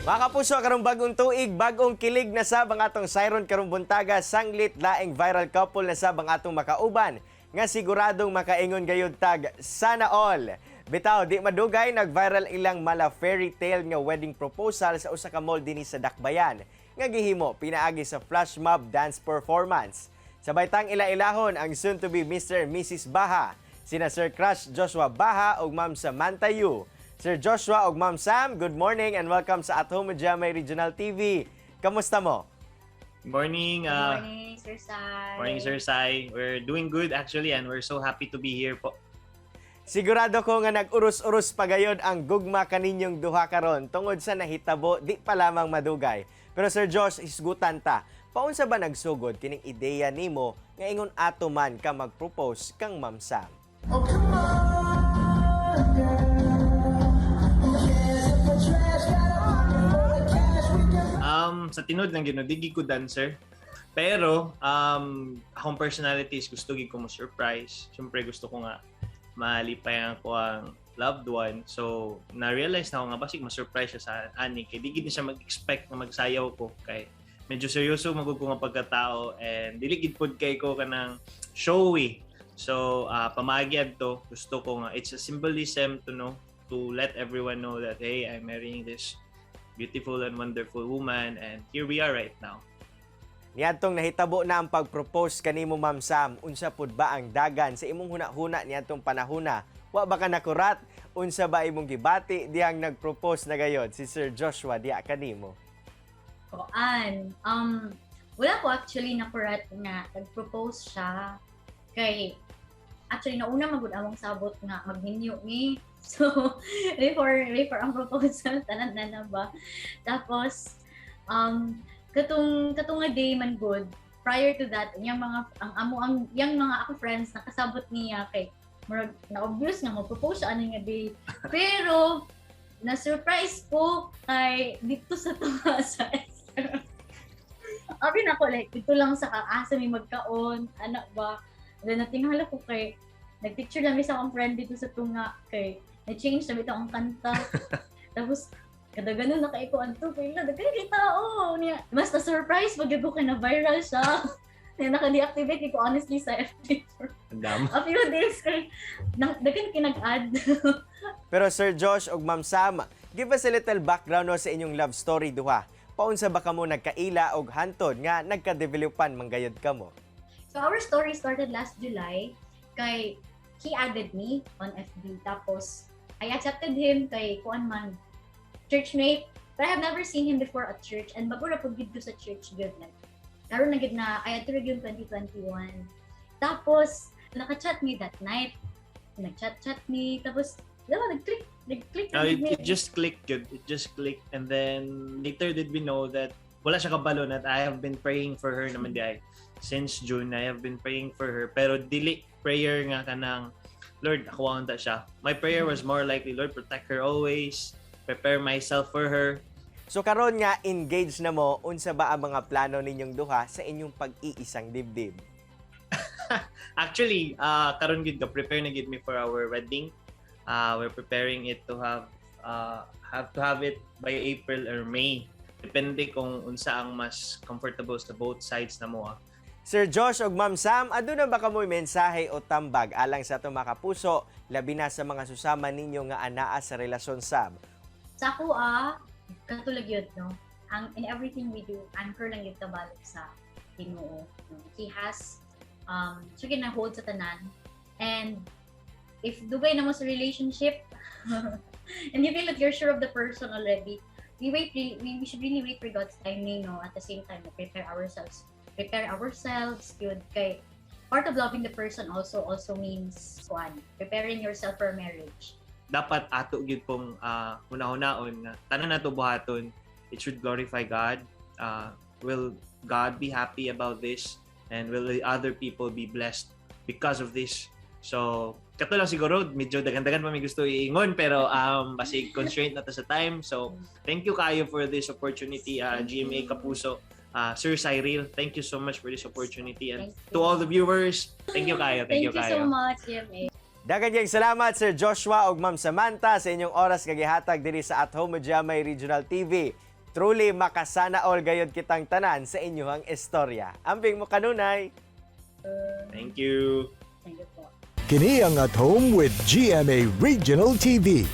Mga kapuso, karong bagong tuig, bagong kilig na sa bangatong Siron karong buntaga, sanglit laing viral couple na sa bangatong makauban nga siguradong makaingon gayud tag sana all. Bitaw, di madugay nag-viral ilang mala fairy tale nga wedding proposal sa usa ka mall dinhi sa Dakbayan nga gihimo pinaagi sa flash mob dance performance. Sabay tang ila-ilahon ang soon to be Mr. and Mrs. Baha, sina Sir Crush Joshua Baha ug Ma'am Samantha Yu. Sir Joshua ug Ma'am Sam, good morning and welcome sa At Home with Jamay Regional TV. Kamusta mo? Morning. Good morning, Sir Sai. Morning, Sir Sai. We're doing good actually and we're so happy to be here po. Sigurado ko nga nag-urus-urus pagayod ang gugma kaninyong duha karon tungod sa nahitabo di pa lamang madugay. Pero Sir Josh, isgutan ta. Paunsa ba nagsugod kining ideya nimo nga ingon ato man ka mag-propose kang Ma'am Sam? Oh, come on, girl. Sa tinod lang gino, digi ko dancer. Pero akong personalities gusto gi ko mo surprise. Siyempre gusto ko nga malipayan ko ang loved one. So na-realize na ako nga basig ma-surprise siya sa ani kay di gid siya mag-expect na magsayaw ko kay medyo seryoso magud ko nga pagkatao and dili gid pod kay ko kanang showy. So pamagiad to gusto ko nga it's a symbolism to let everyone know that hey, I'm marrying this beautiful and wonderful woman and here we are right now. Niadtong nahitabo na ang pag-propose kanimo Ma'am Sam, unsa pud ba ang dagan sa imong huna-huna niadtong panahona? Wa ba ka nakurat? Unsa ba imong gibati diyang nag-propose na gayod si Sir Joshua diya kanimo? Koan. Wala ko actually nakurat nga nag-propose siya kay actually nauna magud among sabot nga maghinyo ni. So before ang proposal tanan na ba. Tapos katong nga day man good prior to that yung mga yung mga ako friends nakasabot niya kay murag na obvious nga mo-propose siya ani nga day. Pero na surprise ko kay dito sa tuwa sa abi na ko like dito lang sa asa may magkaon anak ba. Then natingala ko kay nagpicture lang sa akong friend dito sa tunga kay na-change na bitaw ang kanta. Tapos kada ganun nakaikuan to kay na daghan kay tao niya. Mas na surprise pag ko kay na viral siya. Niya naka-deactivate ko honestly sa FB for Andam. a few days kay daghan kinag-add. Pero Sir Josh ug Ma'am Sam, give us a little background no, sa inyong love story duha. Paunsa ba kamo nagkaila og hantod nga nagka-developan manggayod kamo? So our story started last July kay he added me on FB tapos I accepted him kay kuan man churchmate, but I have never seen him before at church and bago ra pud gid sa church good like karon na gid na I entered yung 2021. Tapos naka-chat me that night. Nag-chat me tapos nag-click It just clicked good. It just clicked and then later did we know that wala siya kabalo na I have been praying for her naman di ay. Since June I have been praying for her pero dili prayer nga kanang Lord, ako ta siya. My prayer was more likely, Lord, protect her always, prepare myself for her. So karon nga engaged na mo, unsa ba ang mga plano ninyong duha sa inyong pag-iisang dibdib? Actually, karon gid ka prepare na gid me for our wedding. We're preparing it to have it by April or May. Depende kung unsa ang mas comfortable sa both sides na mo. Sir Josh ug Ma'am Sam, aduna ba kamoy mensahe o tambag alang sa atong mga kapuso, labi na sa mga susama ninyo nga anaa sa relasyon sab? sa ako katulad yun no. In everything we do, anchor lang yung tabalik sa Ginoo. No? He has siya gina-hold sa tanan and if dugay na mo sa relationship and you feel that you're sure of the person already, we should really wait for God's timing, no? At the same time, prepare ourselves good kay part of loving the person also means preparing yourself for marriage. Dapat ato gyud pong hunahunahon nga tanan nato buhaton, it should glorify God. Will God be happy about this and will the other people be blessed because of this? So kato lang siguro medyo dagan-dagan pa may gusto iingon pero basig constraint na ta sa time. So thank you kayo for this opportunity, GMA Kapuso. Sir Cyril, thank you so much for this opportunity and to all the viewers, thank you kayo. Thank you so much, GMA. Daghang diyang salamat Sir Joshua ug Ma'am Samantha sa inyong oras nga gihatag diri sa At Home with Jamay Regional TV. Truly makasana all gayud kitang tanan sa inyong istorya. Ambing mo kanunay. Thank you. Thank you po. Kini ang At Home with GMA Regional TV.